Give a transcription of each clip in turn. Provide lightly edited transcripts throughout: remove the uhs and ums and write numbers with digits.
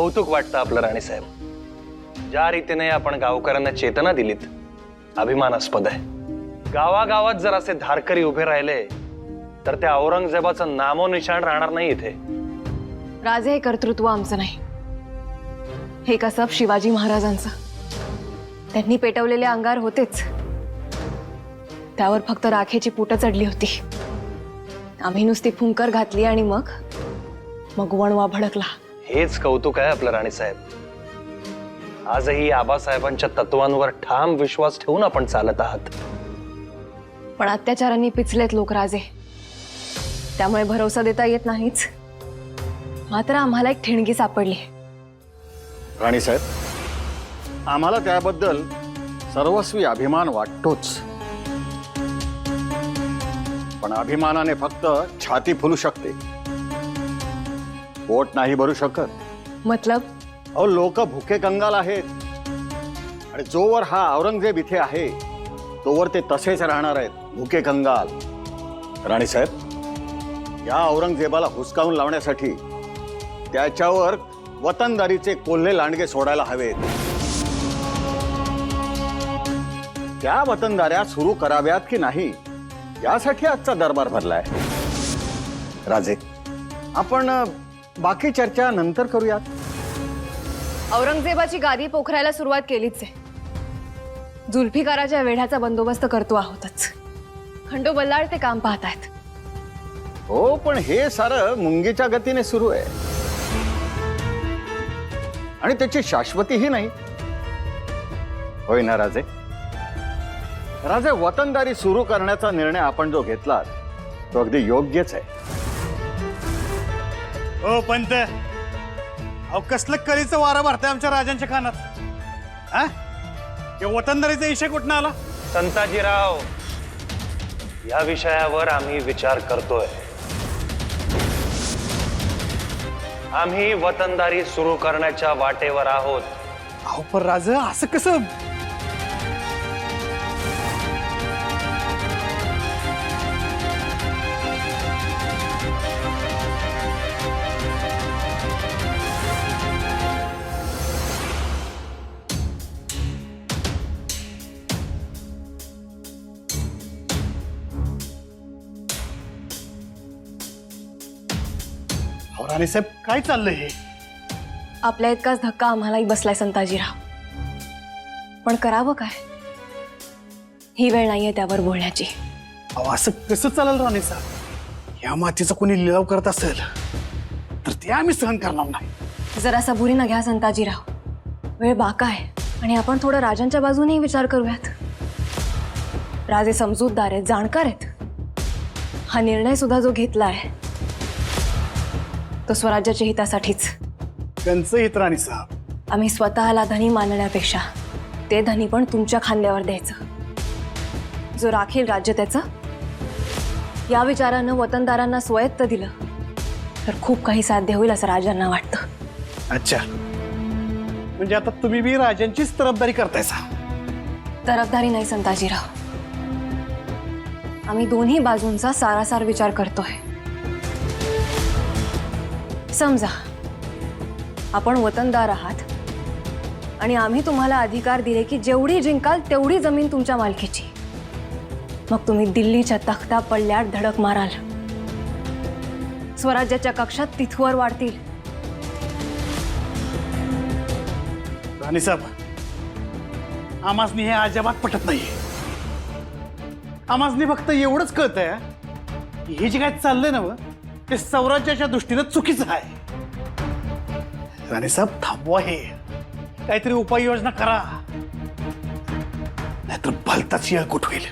कौतुक वाटतं आपलं राणीसाहेब. ज्या रीतीने आपण गावकऱ्यांना चेतना दिलीत अभिमानास्पद आहे. गावागावात जर असे धारकरी उभे राहिले तर त्या औरंगजेबाचं नामोनिशाण राहणार नाही इथे. राजे हे कर्तृत्व आमचं नाही, हे कसब शिवाजी महाराजांचं. त्यांनी पेटवलेले अंगार होतेच, त्यावर फक्त राखेची पुटं चढली होती. आम्ही नुसती फुंकर घातली आणि मग वणवा भडकला. हेच कौतुक आहे आपलं राणीसाहेब. आजही आबासाहेबांच्या तत्वांवर ठाम विश्वास ठेवून आपण चालत आहात. पण अत्याचारांनी पिचलेत लोक राजे, त्यामुळे भरोसा देता येत नाहीच. मात्र आम्हाला एक ठिणगी सापडली. राणीसाहेब, आम्हाला त्याबद्दल सर्वस्वी अभिमान वाटतोच, पण अभिमानाने फक्त छाती फुलू शकते, पोट नाही भरू शकत. मतलब अहो, लोक भुके कंगाल आहेत आणि जोवर हा औरंगजेब इथे आहे तोवर ते तसेच राहणार आहेत, भुके कंगाल. राणीसाहेब, या औरंगजेबाला हुसकावून लावण्यासाठी त्याच्यावर वतनदारीचे कोल्हे लांडगे सोडायला हवेत. त्या वतनदाऱ्या सुरू कराव्यात की नाही यासाठी आजचा दरबार भरलाय. राजे, आपण बाकी चर्चा नंतर करूयात. औरंगजेबाची गादी पोखरायला सुरुवात केलीच आहे. जुल्फिकाराच्या वेढ्याचा बंदोबस्त करतो आहोतच. खंडो बल्लाळ ते काम पाहतायत. हो, पण हे सारं मुंगीच्या गतीने सुरू आहे आणि त्याची शाश्वतीही नाही. होय ना राजे? राजे, वतनदारी सुरू करण्याचा निर्णय आपण जो घेतला तो अगदी योग्यच आहे. हो पंत, अहो कसलं कलीचं वारं भरतंय आमच्या राजांच्या कानात. हा, हे वतनदारीचा विषय कुठं आला? संताजीराव, या विषयावर आम्ही विचार करतोय. आम्ही वतनदारी सुरू करण्याच्या वाटेवर आहोत. अहो पण राजा, असं कसं? राणीसाहेब, काय चाललंय हे? आपल्या इतकाच धक्का आम्हालाही बसलाय संताजीराव, पण करावं काय? ही वेळ नाहीये त्यावर बोलण्याची. अहो असं कसं चालेल राणीसाहेब? या मातीचा कोणी लिलाव करत असेल तर ते आम्ही सहन करणार नाही. जरा सबुरीनं घ्या संताजीराव, वेळ बाका आहे आणि आपण थोडं राजांच्या बाजूनेही विचार करूयात. राजे समजूतदार आहेत, जाणकार आहेत. हा निर्णय सुद्धा जो घेतलाय तो स्वराज्याच्या हितासाठीच. त्यांचं हित राणीसाहेब. आम्ही स्वतःला धनी मानण्यापेक्षा ते धनी पण तुमच्या खांद्यावर द्यायचं. जो राखील राज्य त्याचं, या विचारानं वतनदारांना स्वायत्त दिलं तर खूप काही साध्य होईल असं राजांना वाटतं. अच्छा, म्हणजे आता तुम्ही बी राजांचीच तरफदारी करतायसा? तरफदारी नाही संताजीराव, आम्ही दोन्ही बाजूंचा सारासार विचार करतोय. समजा आपण वतनदार आहात आणि आम्ही तुम्हाला अधिकार दिले की जेवढी जिंकाल तेवढी जमीन तुमच्या मालकीची. मग तुम्ही दिल्लीच्या तख्ता पडल्यात धडक माराल, स्वराज्याच्या कक्षात तिथवर वाढतील. राणीसाहेब, आमासनी हे अजिबात पटत नाही. आमासनी फक्त एवढंच कळतंय की हे जे काय चाललंय ना ते स्वराज्याच्या दृष्टीनं चुकीचं आहे. राणीसाहेब, थांबवा हे, काहीतरी उपाययोजना करा, नाहीतर भलताच येळकोट होईल.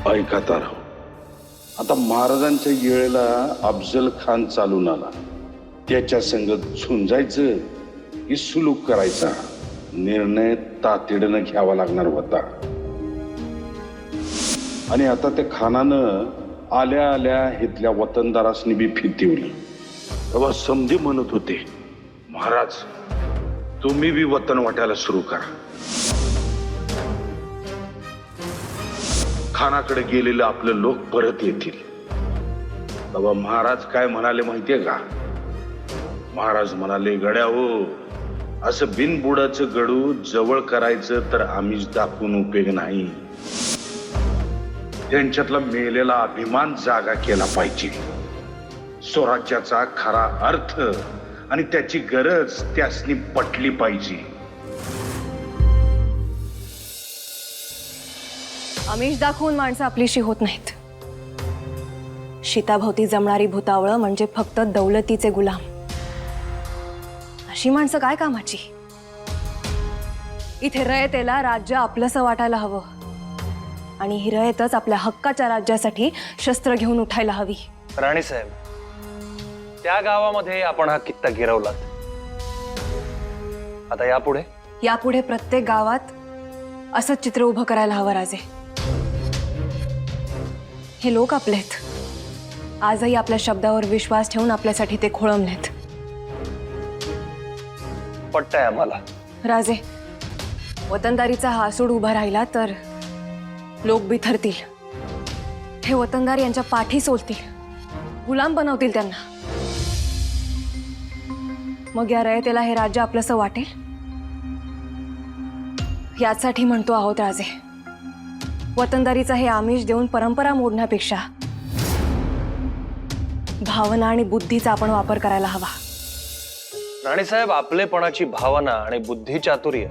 ऐका ताराव, आता महाराजांच्या येळेला अफजल खान चालून आला, त्याच्या संगत झुंजायचं की सुलूक करायचा निर्णय तातडीनं घ्यावा लागणार होता. आणि आता त्या खानानं आल्या आल्या इथल्या वतनदारासनी बी फिरवली. तेव्हा समधी म्हणत होते, महाराज तुम्ही बी वतन वाटायला सुरू करा. खानाकडे गेलेले आपले लोक परत येतील. बाबा महाराज काय म्हणाले माहितीये का? महाराज म्हणाले, गड्या हो, असं बिनबुडाचं गडू जवळ करायचं तर आम्हीच दाखवून उपयोग नाही. त्यांच्यातला मेलेला अभिमान जागा केला पाहिजे. स्वराज्याचा खरा अर्थ आणि त्याची गरज त्यासनी पटली पाहिजे. आमिष दाखवून माणसं आपलीशी होत नाहीत. शीताभोवती जमणारी भूतावळं म्हणजे फक्त दौलतीचे गुलाम. अशी माणसं काय कामाची? इथे रयतेला राज्य आपलंसं वाटायला हवं आणि ही रयतच आपल्या हक्काच्या राज्यासाठी शस्त्र घेऊन उठायला हवी. राणी साहेब, त्या गावामध्ये आपण हा कित्ता गिरवलात. आता यापुढे प्रत्येक गावात असंच चित्र उभं करायला हवं राजे. हे लोक आपलेत. आजही आपल्या शब्दावर विश्वास ठेवून आपल्यासाठी ते खोळंबलेत. पटतंय आम्हाला. राजे, वतनदारीचा हा आसूड उभा राहिला तर लोक बिथरतील. हे वतनदार यांच्या पाठी सोलतील, गुलाम बनवतील त्यांना. मग या रयतेला हे राज्य आपलंसं वाटेल? यासाठी म्हणतो आहोत राजे, वतनदारीचा हे आमिष देऊन परंपरा मोडण्यापेक्षा भावना आणि बुद्धीचा आपण वापर करायला हवा. राणी साहेब, आपलेपणाची भावना आणि बुद्धी चातुर्य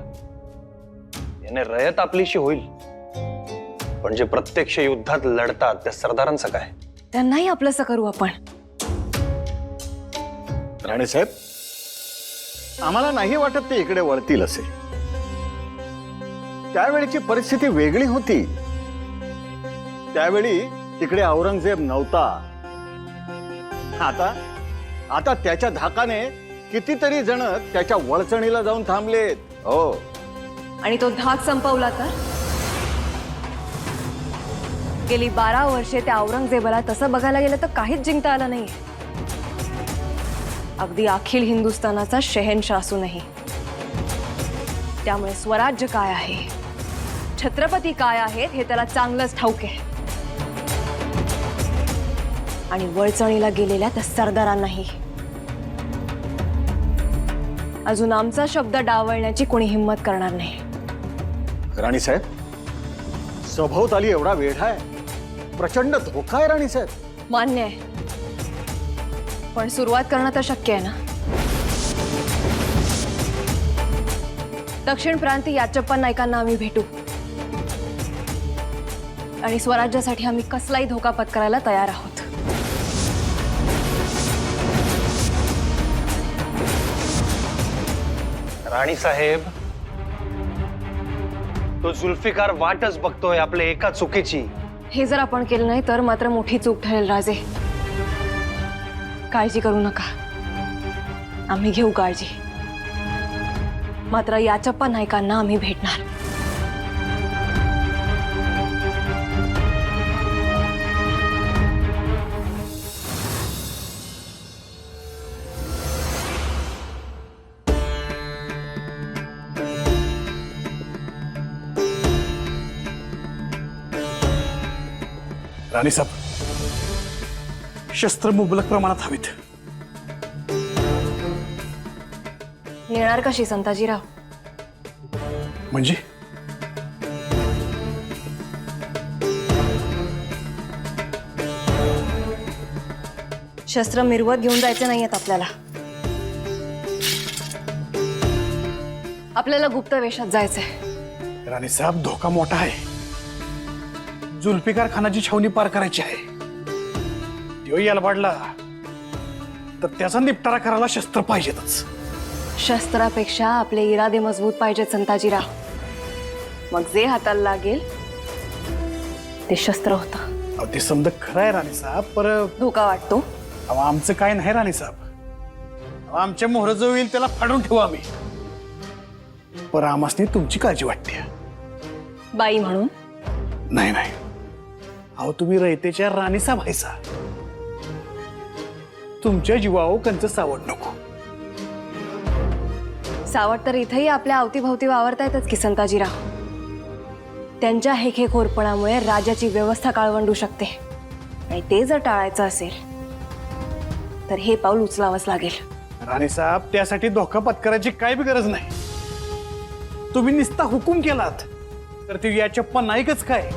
याने रयत आपलीशी होईल, पण जे प्रत्यक्ष युद्धात लढतात त्या सरदारांचं काय? त्यांनाही आपलंसं करू आपण. राणेसाहेब, आम्हाला नाही वाटत ते इकडे वळतील असे. त्यावेळीची परिस्थिती वेगळी होती. त्यावेळी तिकडे औरंगजेब नव्हता. आता त्याच्या धाकाने कितीतरी जण त्याच्या वळचणीला जाऊन थांबलेत. हो, आणि तो धाक संपवला तर गेली 12 वर्षे त्या औरंगजेबाला तसं बघायला गेलं तर काहीच जिंकता आलं नाही. अगदी अखिल हिंदुस्थानाचा शहेनशाह असूनही. त्यामुळे स्वराज्य काय आहे, छत्रपती काय आहेत हे त्याला चांगलंच ठाऊक आहे. आणि वळचणीला गेलेल्या त्या सरदारांनाही. अजून आमचा शब्द डावलण्याची कोणी हिंमत करणार नाही. राणीसाहेब, सभोवताली एवढा वेढा आहे, प्रचंड धोका आहे. राणीसाहेब, मान्य आहे, पण सुरुवात करणं तर शक्य आहे ना. दक्षिण प्रांती याचप्पा नायकांना आम्ही भेटू आणि स्वराज्यासाठी आम्ही कसलाही धोका पत्करायला तयार आहोत. राणी साहेब, तो जुल्फिकार वाटच बघतोय आपल्या एका चुकीची. हे जर आपण केलं नाही तर मात्र मोठी चूक ठरेल राजे. काळजी करू नका, आम्ही घेऊ काळजी. मात्र याचप्पा नायकांना आम्ही भेटणार. राणीसाहेब, शस्त्र मुबलक प्रमाणात हवीत. नेणार कशी संताजीराव? म्हणजे शस्त्र मिरवत घेऊन जायचे नाहीयेत आपल्याला. आपल्याला गुप्त वेशात जायचंय. राणीसाहेब, धोका मोठा आहे. जुल्फिकार खानाची छावणी पार करायची आहे. तो याला पाडला तर त्याचा निपटारा करायला शस्त्र पाहिजेतच. शस्त्रापेक्षा आपले इरादे मजबूत पाहिजेत संताजीराव. मग जे हाताला लागेल ते शस्त्र होतं. ते समज खरं आहे राणीसाहेब, पर धोका वाटतो. आमचं काय नाही राणीसाहेब. आमच्या मोहर जो येईल त्याला फाडून ठेवू आम्ही. पर आमासनी तुमची काळजी वाटते. बाई म्हणून नाही नाही, अहो तुम्ही रयतेच्या राणीसाहेब व्हायचा. तुमच्या जीवावर कंच सावड नको. सावट तर इथेही आपल्या अवतीभवती वावरता येतच की संताजीराव. त्यांच्या हेखेखोरपणामुळे राजाची व्यवस्था काळवंडू शकते आणि ते जर टाळायचं असेल तर हे पाऊल उचलावंच लागेल. राणे साहेब, त्यासाठी धोका पत्करायची काय बी गरज नाही. तुम्ही निस्ता हुकूम केलात तर ते या चप्पा नाईकच काय,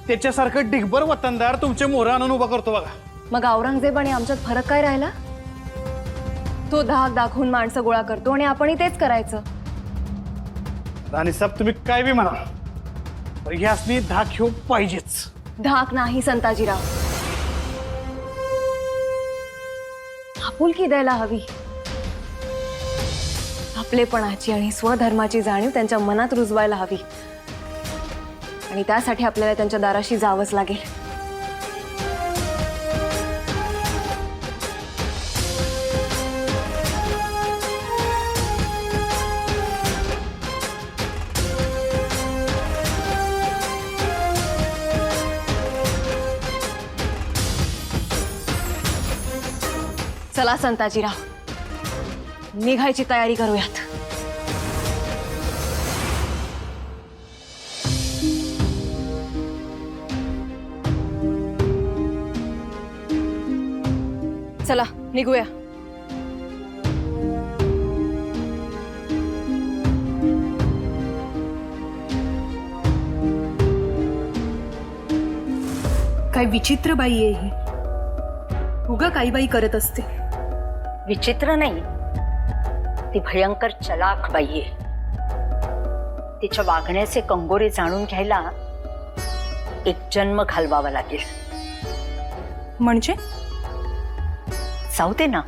त्याच्यासारखं डिगबर वतनदार तुमचे मोहरा आणून उभा करतो बघा. मग औरंगजेब आणि आमच्यात फरक काय राहिला? तो धाक दाखवून माणसं गोळा करतो आणि आपणही तेच करायचं. राणे साहेब, तुम्ही काय बी म्हणा, पण ह्यासनी धाक घेऊ पाहिजेच. धाक नाही संताजीराव, आपुलकी द्यायला हवी. आपलेपणाची आणि स्वधर्माची जाणीव त्यांच्या मनात रुजवायला हवी आणि त्यासाठी आपल्याला त्यांच्या दाराशी जावंच लागेल. चला संताजीराव, निघायची तयारी करूयात. चला निघूया. काय विचित्र बाई आहे ही. उगा काही बाई करत असते. विचित्र नाही, ती भयंकर चलाख बाई आहे. तिच्या वागण्याचे कंगोरे जाणून घ्यायला एक जन्म घालवावा लागेल. म्हणजे जाऊ दे ना,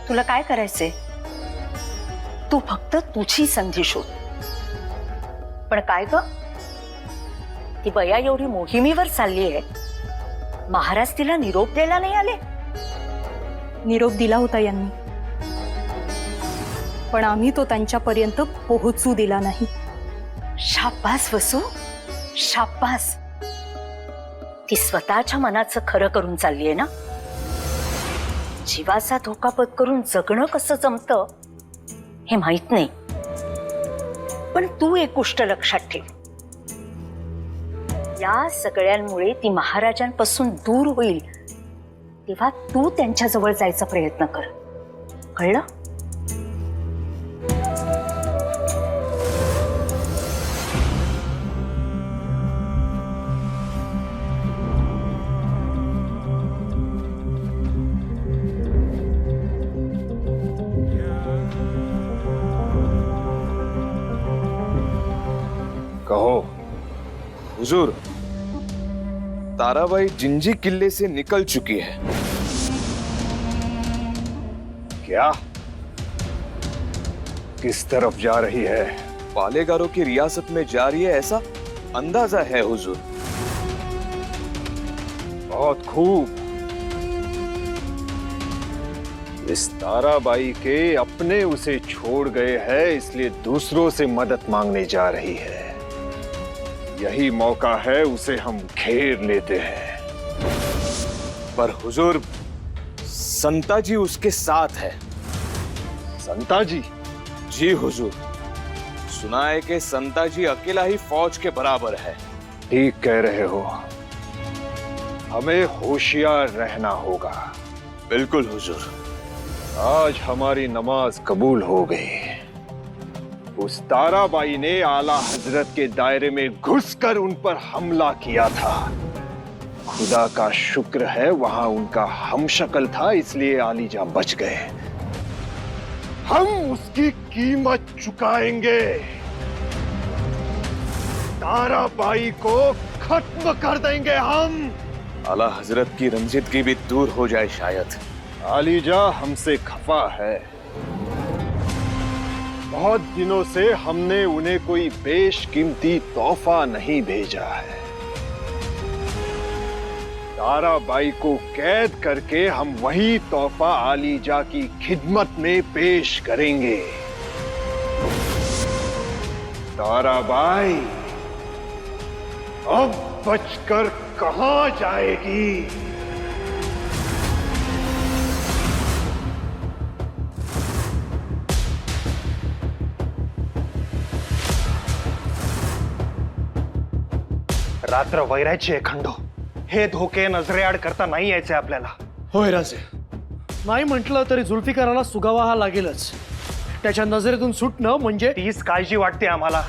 तुला काय करायचंय? तू फक्त तुझी संधी शोध. पण काय ग, ती बया एवढी मोहिमेवर चालली आहे, महाराज तिला निरोप द्यायला नाही आले? निरोप दिला होता यांनी, पण आम्ही तो त्यांच्यापर्यंत पोहोचू दिला नाही. शाब्बास वसू, शाब्बास. ती स्वतःच्या मनाचं खरं करून चालली आहे ना. जीवाचा धोका पत्करून जगणं कसं जमतं हे माहित नाही, पण तू एक गोष्ट लक्षात ठेव. या सगळ्यांमुळे ती महाराजांपासून दूर होईल, तेव्हा तू त्यांच्याजवळ जायचा प्रयत्न कर. कळलं? कहो. हुजूर, ताराबाई जिंजी किले से निकल चुकी है. क्या? किस तरफ जा रही है? पालेगारों की रियासत में जा रही है, ऐसा अंदाजा है हुजूर. बहुत खूब. इस ताराबाई के अपने उसे छोड़ गए हैं, इसलिए दूसरों से मदद मांगने जा रही है. यही मौका है, उसे हम घेर लेते हैं. पर हुजूर, संताजी उसके साथ है. संताजी? जी हुजूर, सुना है कि संताजी अकेला ही फौज के बराबर है. ठीक कह रहे हो. हमें होशियार रहना होगा. बिल्कुल हुजूर. आज हमारी नमाज कबूल हो गई. उस ताराबाई ने आला हजरत के दायरे में घुसकर उन पर हमला किया था. खुदा का शुक्र है वहां उनका हमशक्ल था, इसलिए आलीजा बच गए. हम उसकी कीमत चुकाएंगे. ताराबाई को खत्म कर देंगे हम. आला हजरत की रंजीदगी भी दूर हो जाए शायद. आलीजा हमसे खफा है. बहुत दिनों से हमने उन्हें कोई बेशकीमती तोहफा नहीं भेजा है. ताराबाई को कैद करके हम वही तोहफा आलीजा की खिदमत में पेश करेंगे. ताराबाई अब बचकर कहां जाएगी? रात्र वैरायची आहे खंडो. हे धोके नजरेआड करता नाही यायचे आपल्याला. होय राजे, नाही म्हटलं तरी जुल्फिकाराला सुगावा हा लागेलच. त्याच्या नजरेतून सुटणं म्हणजे तीच काळजी वाटते आम्हाला.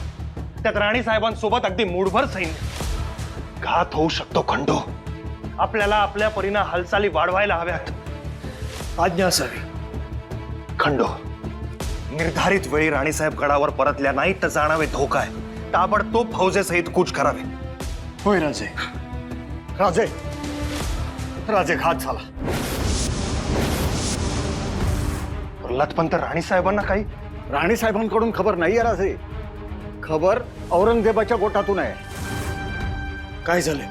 त्यात राणी साहेबांसोबत अगदी मूठभर सैन्य. घात होऊ शकतो खंडो. आपल्याला आपल्या परीनं हालचाली वाढवायला हव्यात. आज्ञा असावी. खंडो, निर्धारित वेळी राणीसाहेब गडावर परतल्या नाहीत तर जाणावे धोका आहे. ताबडतोब फौजेसहित कूच करावे. होय राजे. राजे राजे घात झाला. प्रल्हादपंत राणीसाहेबांना काही राणी साहेबांकडून खबर नाही आहे राजे. खबर औरंगजेबाच्या गोटातून आहे. काय झाले?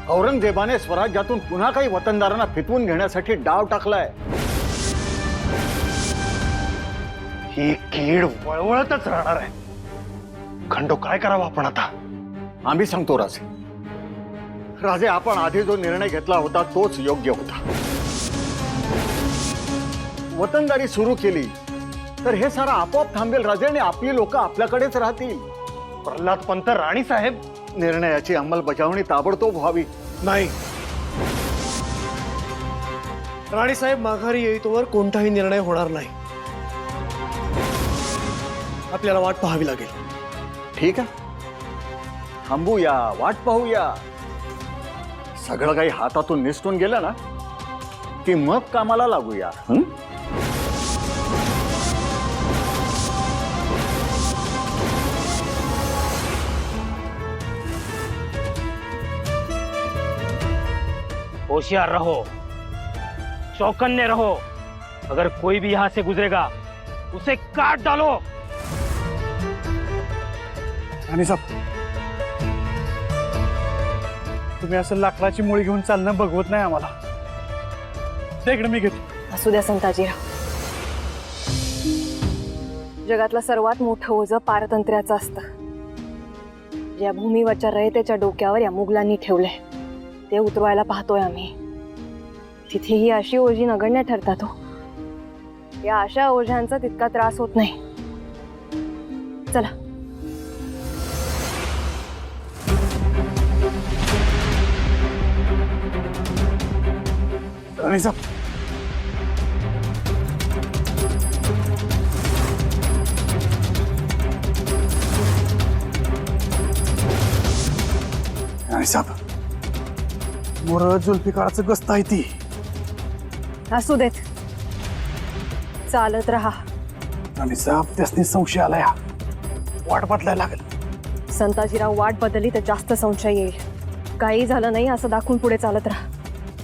औरंगजेबाने स्वराज्यातून पुन्हा काही वतनदारांना फितवून घेण्यासाठी डाव टाकलाय. ही कीड वळवळतच राहणार आहे. खंडो, काय करावं आपण आता? आम्ही सांगतो राजे. राजे, आपण आधी जो निर्णय घेतला होता तोच योग्य होता. वतनदारी सुरू केली तर हे सारं आपोआप थांबेल राजे, आणि आपली लोक आपल्याकडेच राहतील. प्रल्हादपंत राणीसाहेब निर्णयाची अंमलबजावणी ताबडतोब व्हावी. नाही, राणीसाहेब माघारी येईतोवर कोणताही निर्णय होणार नाही. आपल्याला वाट पाहावी लागेल. ठीक आहे, थांबूया, वाट पाहूया. सगळं काही हातातून निसटून गेलं ना की मग कामाला लागूया. होशियार रहो, चौकन्ने रहो. अगर कोई भी यहां से गुजरेगा उसे काट डालो. आणि साहेब, तुम्ही असं लाकडाची मुळी घेऊन चालणं बघवत नाही आम्हाला. ते इकडे मी घेतो. असू द्या संताजीराव. जगातलं सर्वात मोठं ओझं पारतंत्र्याचं असतं. ज्या भूमीवरच्या रयतेच्या डोक्यावर या मुघलांनी ठेवलंय ते उतरवायला पाहतोय आम्ही. तिथेही अशी ओझी नगण्य ठरतात हो. या अशा ओझ्यांचा तितका त्रास होत नाही. चला. आणि साहेब, आणि साहेब, मोर जुल्फिकाराचं गस्त आहे ती. असू देत, चालत राहा. आणि साहेब, त्यासनी संशय आलाय. वाट बदलायला लागेल. संताजीराव, वाट बदलली तर जास्त संशय येईल. काही झालं नाही असं दाखवून पुढे चालत राहा.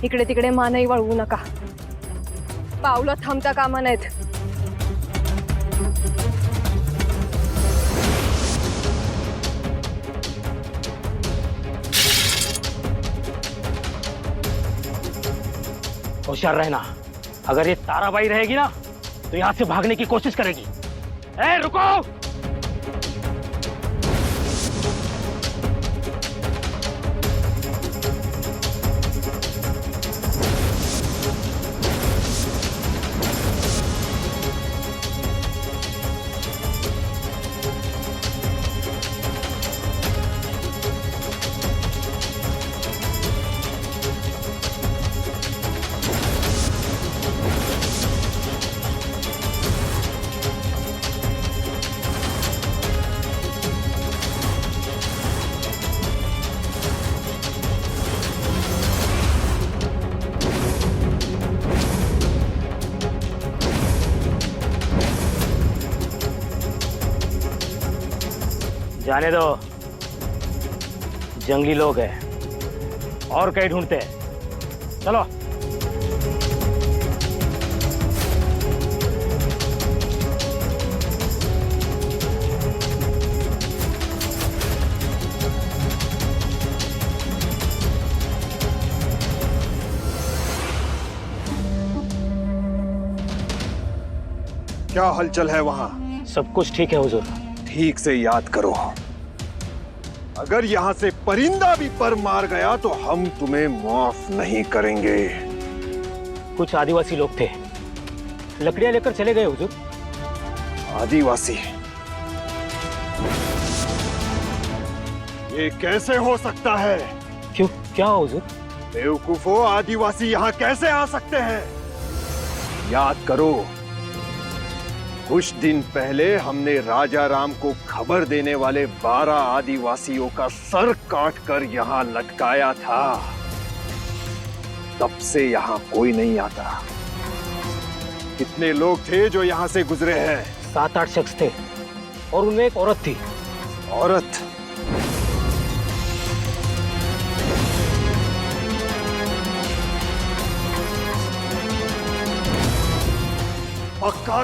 इकडे तिकडे मानही वळवू नका. पावलं थांबता कामा नाहीत. होशियार रहना. अगर ये ताराबाई रहेगी ना तो यहां से भागने की कोशिश करेगी. ए, रुको. जाने दो, जंगली लोग हैं और कहीं ढूंढते हैं. चलो. क्या हलचल है वहां? सब कुछ ठीक है हुजूर. ठीक से याद करो. अगर यहां से परिंदा भी पर मार गया तो हम तुम्हें माफ नहीं करेंगे. कुछ आदिवासी लोग थे, लकड़ियां लेकर चले गए हुजूर. आदिवासी? ये कैसे हो सकता है? क्या हुजूर? बेवकूफो, आदिवासी यहाँ कैसे आ सकते हैं? याद करो, कुछ दिन पहले हमने राजा राम को खबर देने वाले 12 आदिवासियों का सर काट कर यहाँ लटकाया था। तब से यहाँ कोई नहीं आता। कितने लोग थे जो यहाँ से गुजरे हैं? 7-8 शख्स थे और उनमें एक औरत थी। औरत? पक्का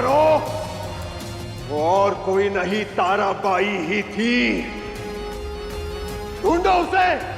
वो और कोई नहीं, ताराबाई ही थी। ढूंढो उसे।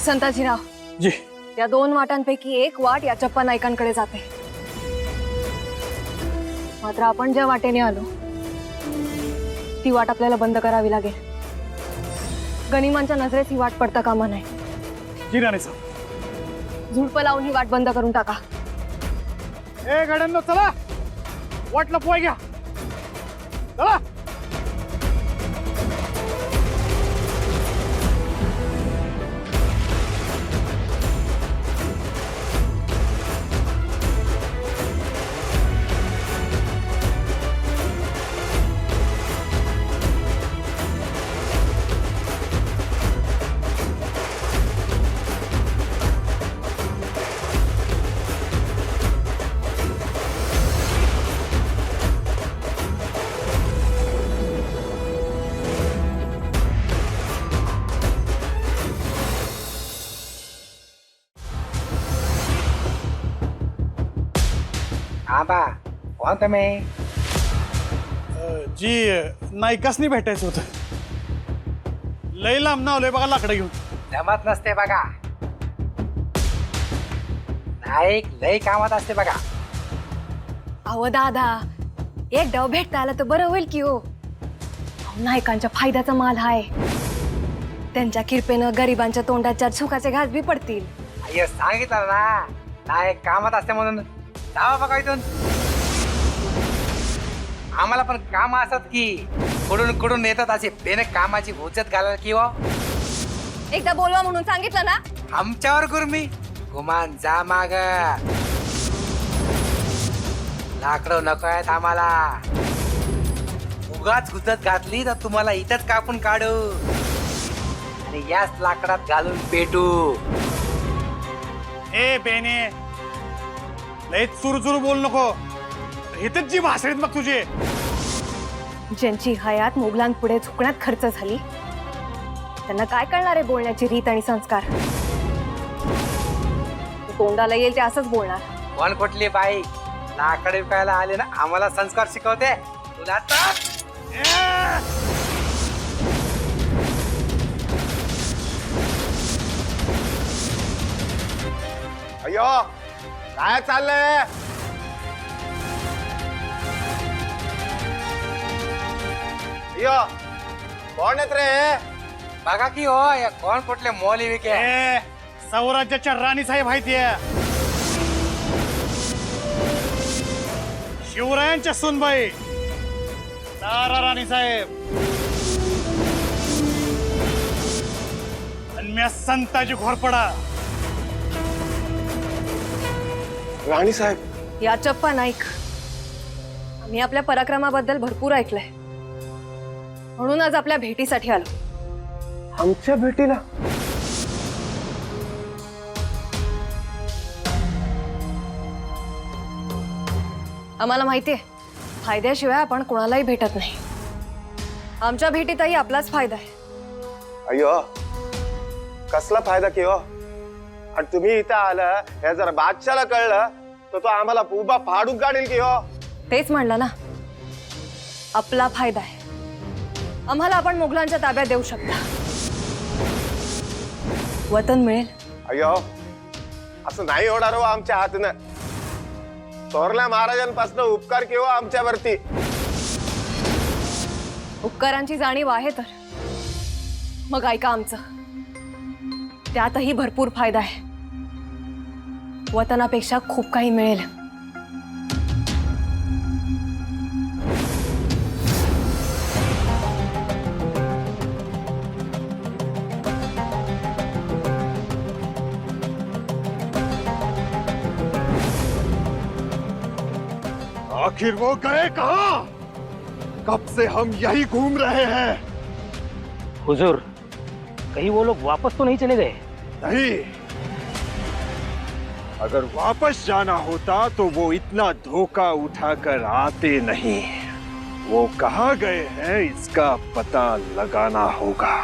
संताजीराव, जी. या 2 वाटांपैकी एक वाट या चप्पा नाईकांकडे जाते. मात्र आपण ज्या वाटेने आलो ती वाट आपल्याला बंद करावी लागेल. गनिमांच्या नजरेत ही वाट पडता कामा नये. जी राणे साहेब. झुडपं लावून ही वाट बंद करून टाका. ए गाड्यांनो, चला, वाट लपवाय घ्या. चला. आबा, कोण तुम्ही? जी, नायकासनी भेटायचं होतं. लय लांब नावलंय बघा लाकडं घेऊन. जमत नसते बघा. नाईक लय कामात असते बघा. अहो दादा, एक डाव भेटता आला तर बरं होईल की हो. अहो, नायकांच्या फायद्याचा माल हाय. त्यांच्या किरपेनं गरिबांच्या तोंडात 4 सुखाचे घास बी पडतील. अय्यो, सांगितलं ना, नाईक कामात असते म्हणून. जावा बघा इथून. आम्हाला पण काम असत की कुठून कुठून येतात असे बेने कामाची भोजत घालायला किंवा एकदा बोलवा म्हणून सांगितलं ना. आमच्यावर गुरमी गुमान जा माग. लाकडं नको आहेत आम्हाला. उगाच गुजत घातली तर तुम्हाला इथंच कापून काढू आणि याच लाकडात घालून पेटू. ए बेने, लय चुरचुर बोल नको. इथंच जी भाषेत मग तुझे. ज्यांची हयात मुघलांपुढे झुकण्यात खर्च झाली त्यांना काय कळणार आहे बोलण्याची रीत आणि संस्कार. तोंडाला येईल ते असंच बोलणार. कोण कुठली बाई लाकडे विकायला आले ना आम्हाला संस्कार शिकवते. तुला तर अय्यो, काय चाललंय? अय्यो, कोण आहेत रे? बघा की हो, या कोण कुठले मोली विके. ए, सौराज्याच्या राणी साहेब आहेत या. शिवरायांच्या सुनबाई तारा राणी साहेब. आणि मी संताजी घोरपडा. राणी साहेब, या चप्पा नाईक, आम्ही आपल्या पराक्रमाबद्दल भरपूर ऐकलंय म्हणून आज आपल्या भेटीसाठी आलो. आमच्या भेटीला? आम्हाला माहितीये फायद्याशिवाय आपण कोणालाही भेटत नाही. आमच्या भेटीतही आपलाच फायदा आहे. अय्यो, कसला फायदा की हो? आणि तुम्ही इथं आलं हे जर बादशाला कळलं तर तो आम्हाला उभा फाडून काढेल की हो? तेच म्हणलं ना, आपला फायदा आहे. आम्हाला आपण मुघलांच्या ताब्यात देऊ शकता. वतन मिळेल. अयो असं नाही होणार हो आमच्या हातनं. थोरल्या महाराजांपासून उपकार केव्हा आमच्यावरती. उपकारांची जाणीव आहे तर मग ऐका आमचं. त्यातही भरपूर फायदा आहे. वतनापेक्षा खूप काही मिळेल. आखिर वो गए कहाँ? कब से हम यही घूम रहे हैं. हुजूर, कहीं वो लोग वापस तो नहीं चले गए? नहीं, अगर वापस जाना होता तो वो इतना धोखा उठाकर आते नहीं. वो कहाँ गए हैं इसका पता लगाना होगा.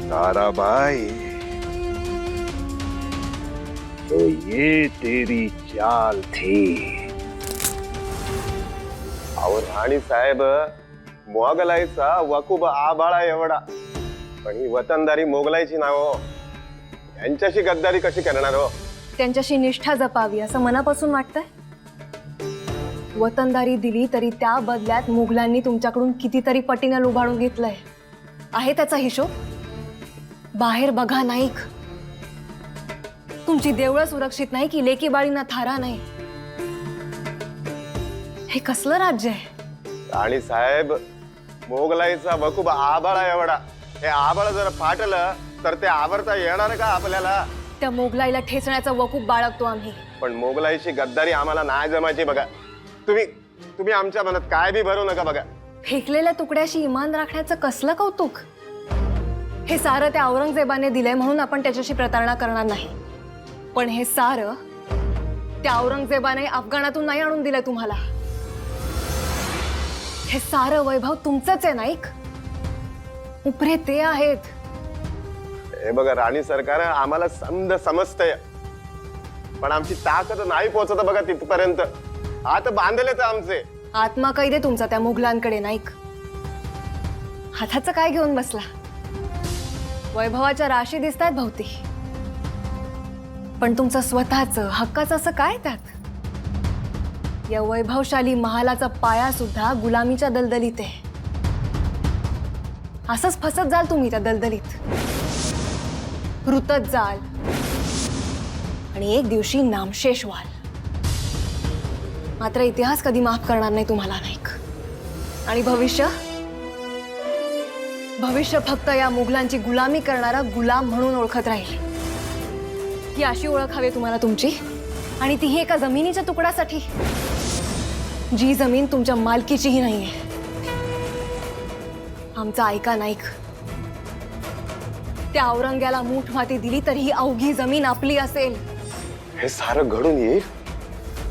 ताराबाई, तो ये तेरी चाल थी. अहो राणी साहेब, मोगलाईचा वकूब आबाळा एवढा, पण ही वतनदारी मोगलाईची नाव. यांच्याशी गद्दारी कशी करणार हो? त्यांच्याशी निष्ठा जपावी असं मनापासून वाटतंय. वतनदारी दिली तरी त्या बदल्यात मुघलांनी तुमच्याकडून कितीतरी पटीने लुबाडून घेतलंय. आहे त्याचा हिशोब. बाहेर बघा नाईक, तुमची देवळं सुरक्षित नाही की लेकी बाळींना थारा नाही. हे कसलं राज्य आहे? राणी साहेब, मोगलाईचा वकूब आबाळा एवढा. हे आबाळ जर फाटलं तर ते आवरता येणार का आपल्याला? त्या मोगलाईला ठेचण्याचा वकूब बाळगतो आम्ही. पण मोगलाईची गद्दारी आम्हाला नाही जमायची. बघा तुम्ही आमच्या मनात काय बी भरू नका. बघा, फेकलेल्या तुकड्याशी इमान राखण्याचं कसलं कौतुक. हे सारं त्या औरंगजेबाने दिलंय म्हणून आपण त्याच्याशी प्रतारणा करणार नाही. पण हे सारं त्या औरंगजेबाने अफगाणातून नाही आणून दिलंय तुम्हाला. हे सारं वैभव तुमचंच आहे नाईक. उपरे ते आहेत. हे बघा राणी सरकार, आम्हाला समज समजतंय, पण आमची ताकद नाही पोहोचत बघा तिथपर्यंत. हात बांधलेच आमचे. आत्मा कैद आहे तुमचा त्या मुघलांकडे नाईक. हाताचं काय घेऊन बसला? वैभवाच्या राशी दिसतायत भोवती, पण तुमचं स्वतःचं हक्काचं असं काय त्यात? या वैभवशाली महालाचा पाया सुद्धा गुलामीच्या दलदलीत आहे. असंच फसत जाल तुम्ही त्या दलदलीत, रुतत जाल आणि एक दिवशी नामशेष व्हाल. मात्र इतिहास कधी माफ करणार नाही तुम्हाला नाईक. आणि भविष्य फक्त या मुघलांची गुलामी करणारा गुलाम म्हणून ओळखत राहील. ही अशी ओळख हवी तुम्हाला तुमची, आणि तीही एका जमिनीच्या तुकड्यासाठी, जी जमीन तुमच्या मालकीचीही नाहीये. आमचं ऐका नाईक. त्या औरंग्याला मूठ माती दिली तरी ही अवघी जमीन आपली असेल. हे सारं घडून येईल.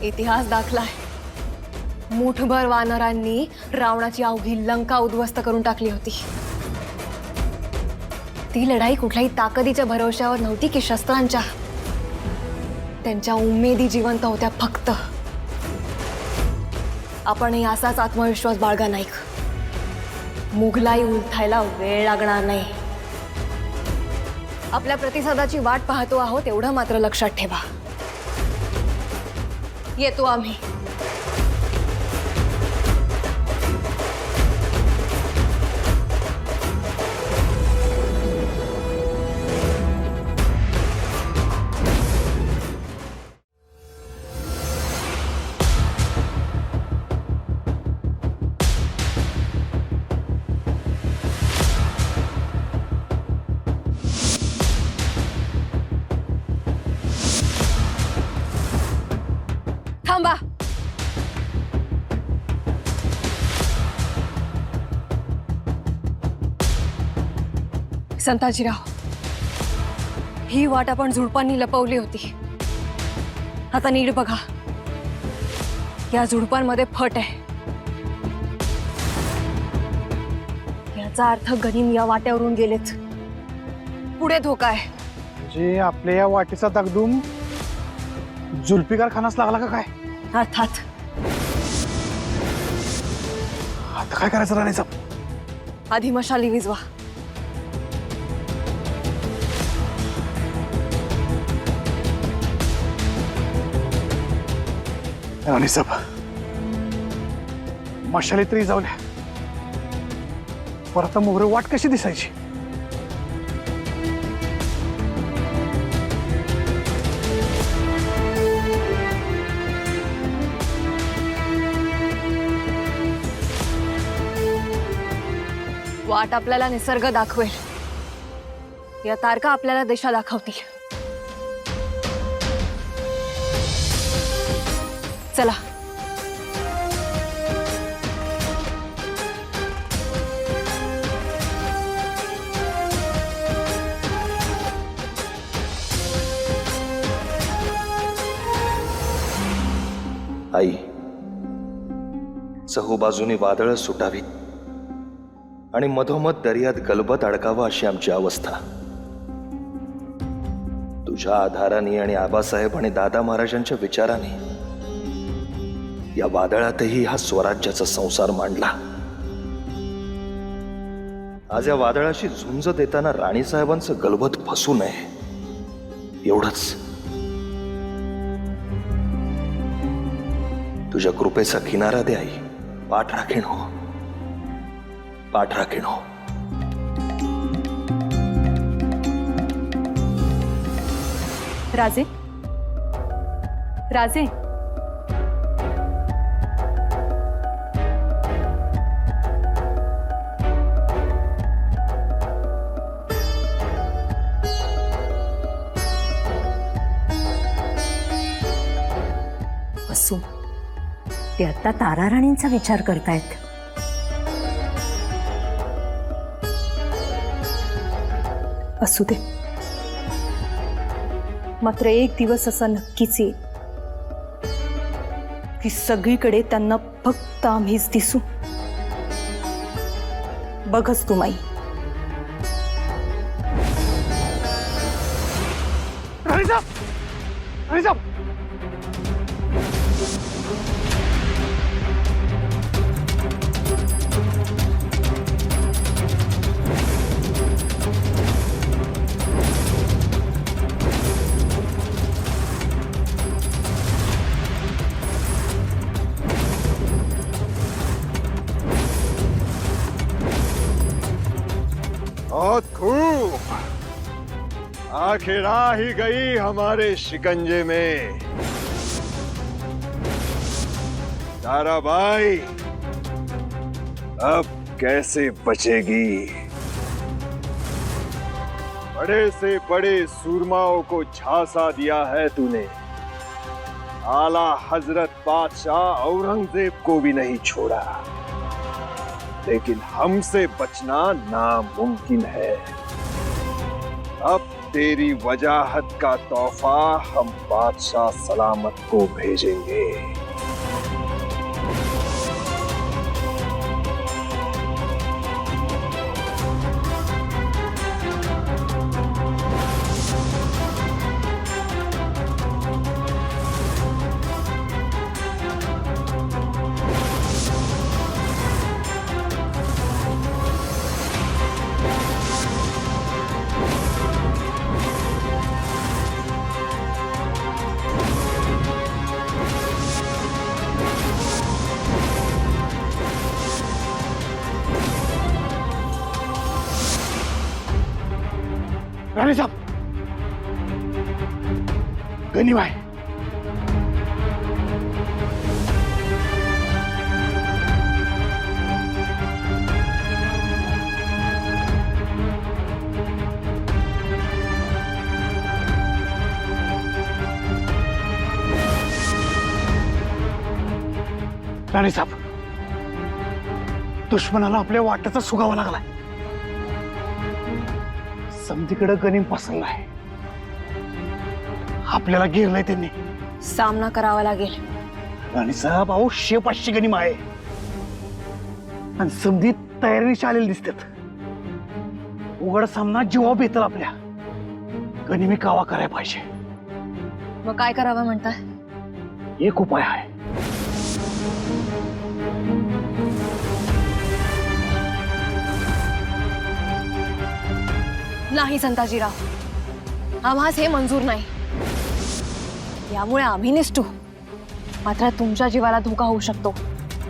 इतिहास दाखलाय. मूठभर वानरांनी रावणाची अवघी लंका उद्ध्वस्त करून टाकली होती. ती लढाई कुठल्याही ताकदीच्या भरवशावर नव्हती की शस्त्रांच्या. त्यांच्या उमेदी जिवंत होत्या फक्त. आपणही असाच आत्मविश्वास बाळगा नाईक. मुघलाई उलथायला वेळ लागणार नाही. आपल्या प्रतिसादाची वाट पाहतो आहोत एवढं मात्र लक्षात ठेवा. येतो आम्ही. थांबा. संताजीराव, ही वाट आपण झुडपांनी लपवली होती. आता नीट बघा, या झुडपांमध्ये फट आहे. याचा अर्थ गनिम या वाट्यावरून गेलेत. पुढे धोका आहे. म्हणजे आपल्या या वाटेचा दागदूम जुल्फिकार खानास लागला का काय? अर्थात. आता काय करायचं राणीचा? आधी मशाली विजवा. राणीसाहेब, मशाली तरी जाऊल्या, परत मोहरे वाट कशी दिसायची? वाट आपल्याला निसर्ग दाखवेल. या तारका आपल्याला दिशा दाखवतील. चला. आई, चहूबाजूनी वादळ सुटावीत आणि मधोमध दर्यात गलबत अडकावा अशी आमची अवस्था. तुझ्या आधाराने आणि आबासाहेब आणि दादा महाराजांच्या विचाराने या वादळातही हा स्वराज्याचा संसार मांडला. आज या वादळाशी झुंज देताना राणीसाहेबांचं गलबत फसू नये एवढंच. तुझ्या कृपेचा किनारा दे आई. पाठ राखीण हो, पाठ राखीण हो. राजे, राजे, असू, ते आता ताराराणींचा विचार करतायत. असू दे. मात्र एक दिवस असा नक्कीच येईल की सगळीकडे त्यांना फक्त आम्हीच दिसू. बघच तू माई. राणीसाहेब, राणीसाहेब, बहुत खूब, आखिर आ ही गई हमारे शिकंजे में. ताराबाई अब कैसे बचेगी? बड़े से बड़े सूरमाओं को झांसा दिया है तूने. आला हजरत बादशाह औरंगजेब को भी नहीं छोड़ा, लेकिन हमसे बचना नामुमकिन है. अब तेरी वजाहत का तोहफा हम बादशाह सलामत को भेजेंगे. राणीसाहेब, गनिम आहे. राणे साहेब, दुश्मनाला आपल्या वाट्याचा सुगावा लागलाय. समधीकडे गनिम पसरलाय. आपल्याला घेरलंय त्यांनी. सामना करावा लागेल. राणे साहेब, अहो 500 गनिम आहे आणि समधी तयारीने आलेले दिसतात. उघड सामना जीवाब येतील आपल्या. गनिमी कावा करायला पाहिजे. मग काय करावं म्हणताय? एक उपाय आहे. नाही संताजीराव, आम्हास हे मंजूर नाही. यामुळे आम्ही निष्ठू, मात्र तुमच्या जीवाला धोका होऊ शकतो.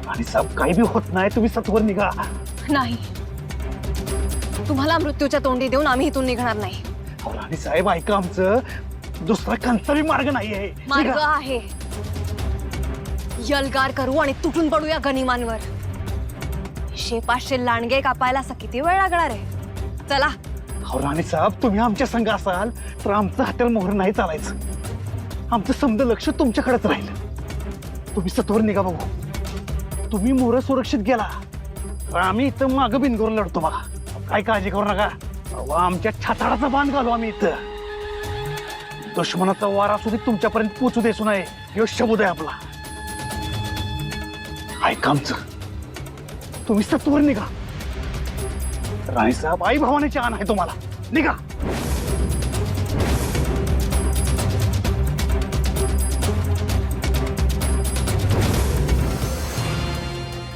आणि साहेब, काही बी होत नाही, तुम्ही सत्वर निघा. नाही, तुम्हाला मृत्यूच्या तोंडी देऊन आम्ही इथून निघणार नाही. राणे साहेब, ऐका आमचं. दुसरा कोणताही मार्ग नाहीये. मार्ग आहे. यलगार करू आणि तुटून पडू या गनिमांवर. 500 लांडगे कापायला असा किती वेळ लागणार आहे? चला. राणे साहेब, तुम्ही आमच्या संघ असाल तर आमचं हाताला मोहर नाही चालायचं. आमचं समज लक्ष तुमच्याकडेच राहील. तुम्ही सत्वर निघा बघू. तुम्ही मोहर सुरक्षित गेला तर आम्ही इथं मागं बिनगोर लढतो बघा. काय काळजी करू नका. आमच्या छाताडाचा बांध घालू आम्ही इथं. दुश्मनाचा वारा सुद्धा तुमच्यापर्यंत पोचू देसू नये, ह्यो शब्द आहे आपला. ऐका आमचं. तुम्ही सत्वर निघा. राणे साहेब, आई भावानेची आण आहे तुम्हाला. निघा.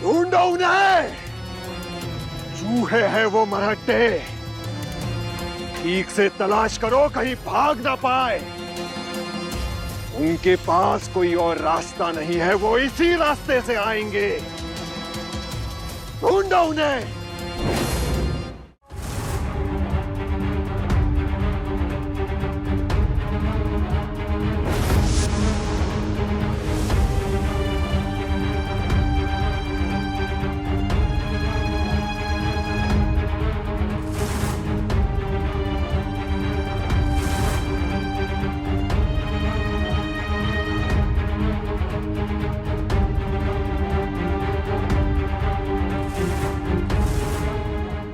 ढूंढो उन्हें, चूहे हैं वो मराठे. ठीक से तलाश करो, कहीं भाग ना पाए. उनके पास कोई और रास्ता नहीं है, वो इसी रास्ते से आएंगे. ढूंढो उन्हें.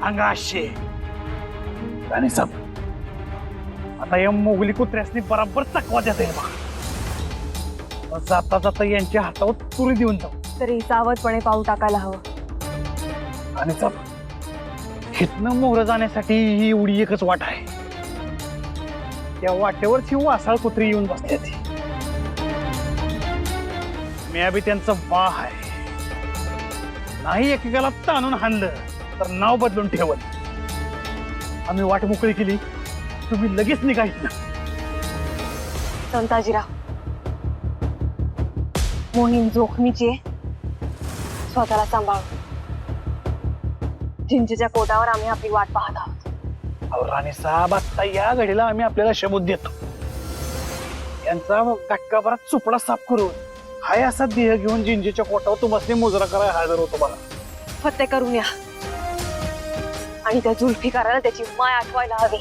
अंगाशे. राणे साहेब, आता या मोगली कुत्र्यासनी बराबर चकवा देता येईल बघा. जाता जाता यांच्या हातावर तुरी देऊन जाऊ. तरी सावधपणे पाऊल टाकायला हवं. राणे साहेब, हितनं मोहर जाण्यासाठी ही एवढी एकच वाट आहे. त्या वाटेवरची वासाळ कुत्री येऊन बसते. ती मी बी त्यांचं बा आहे. नाही एकेकाला ताणून हाणलं तर नाव बदलून ठेवल. आम्ही वाट मोकळी केली, तुम्ही लगेच निघायचं. संताजीराव, मोहीम जोखमीची आहे. स्वतःला सांभाळ. जिंजीच्या कोटावर आम्ही आपली वाट पाहत आहोत. राणे साहेब, आता या घडीला आम्ही आपल्याला शबूत देतो. यांचा गटकाभरात चुपडा साफ करून हाय असा देह घेऊन जिंजीच्या कोटावर तुम्हाला मुजरा करायला हजर होतो. मला फत्ते करून या आणि त्या जुल्फिकाराला त्याची माय आठवायला हवी.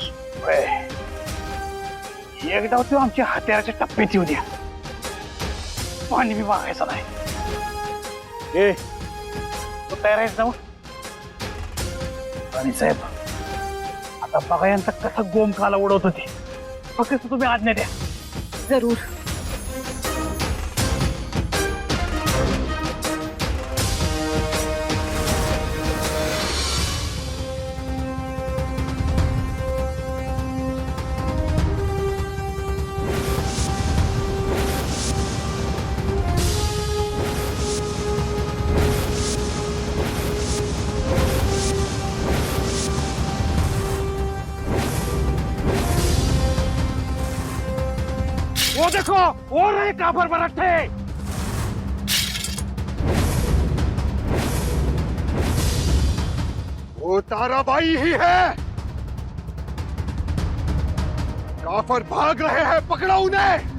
एकदा तो आमच्या हत्याराच्या टप्प्यात येऊ द्या. पाणी मी मागायचं नाही. ए, तू तयार आहेस ना? राणे साहेब, आता बघा यांचा कसा गोमकाला उडवत होती. फक्त तुम्ही आज्ञा द्या. जरूर. वो देखो, वो रहे काफर मराठे. वो ताराबाई ही है. काफर भाग रहे हैं, पकड़ो उन्हें.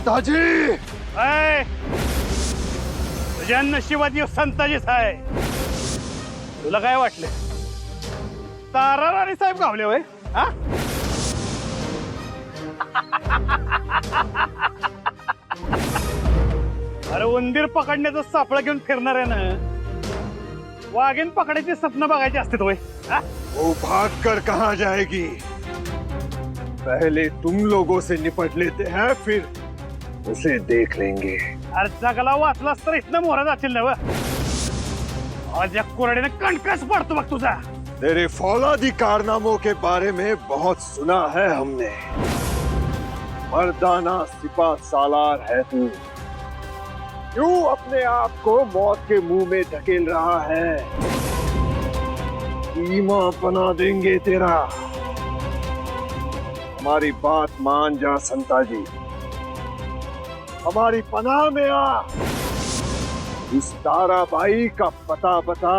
संताजी ऐ, तुझ्या नशिबात संताजीच आहे. तुला काय वाटलं तारा राणी साहेब गावले होय हा? अरे उंदीर पकडण्याचं सापळा घेऊन फिरणार आहे ना, वाघीण पकडायची स्वप्न बघायची असते होय हा? वो भाग कर कहाँ जाएगी? पहले तुम लोगों से निपट लेते हैं, फिर उसे देख लेंगे. अरे जगाला वाचलास तर इथनं मोहरा जातील ना व. माझ्या कोरडीने कणकस पडतो बघ तुझा. तेरे फौलादी कारनामों के बारे में बहुत सुना है हमने. मर्दाना सिपा सालार है तू. क्यों अपने आप को मौत के मुंह में धकेल रहा है? कीमा बना देंगे तेरा. हमारी बात मान जा संताजी, हमारी पनाह में आ. इस ताराबाई का पता बता,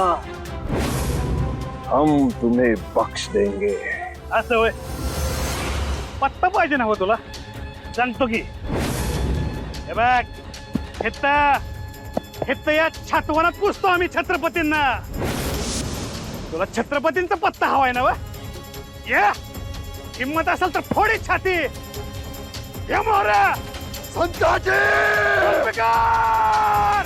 हम तुम्हें बख्श देंगे. असं होय. पत्ता पाहिजे ना हो तुला, सांगतो की. हे बघ, हित्त या छातवनात पुसतो आम्ही छत्रपतींना. तुला छत्रपतींचा पत्ता हवाय ना व? ये हिम्मत असेल तर फोडी छाती. ये मोहरा संताजी! जुल्फिकार!